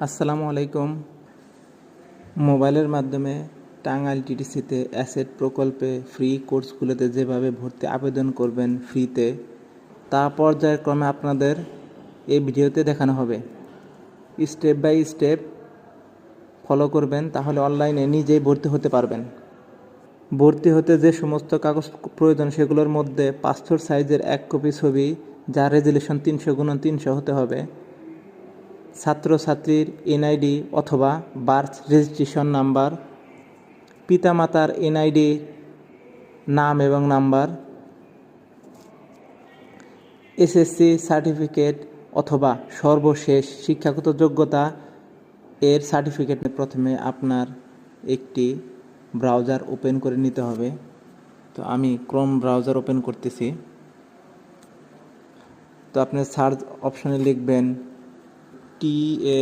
আসসালামু আলাইকুম। মোবাইলের মাধ্যমে টাঙ্গাইল টিটিসিতে অ্যাসেট প্রকল্পে ফ্রি কোর্সগুলোতে যেভাবে ভর্তি আবেদন করবেন ফ্রিতে, তা পর্যায়ক্রমে আপনাদের এই ভিডিওতে দেখানো হবে। স্টেপ বাই স্টেপ ফলো করবেন, তাহলে অনলাইনে নিজেই ভর্তি হতে পারবেন। ভর্তি হতে যে সমস্ত কাগজ প্রয়োজন সেগুলোর মধ্যে পাসপোর্ট সাইজের 1 কপি ছবি, যার রেজুলেশন 300x300 হতে হবে, ছাত্রছাত্রীর এনআইডি অথবা বার্থ রেজিস্ট্রেশন নাম্বার, পিতামাতার এনআইডি নাম এবং নাম্বার, এসএসসি সার্টিফিকেট অথবা সর্বশেষ শিক্ষাগত যোগ্যতা এর সার্টিফিকেট। প্রথমে আপনার একটি ব্রাউজার ওপেন করে নিতে হবে। তো আমি ক্রোম ব্রাউজার ওপেন করতেছি। তো আপনি সার্চ অপশনে লিখবেন টি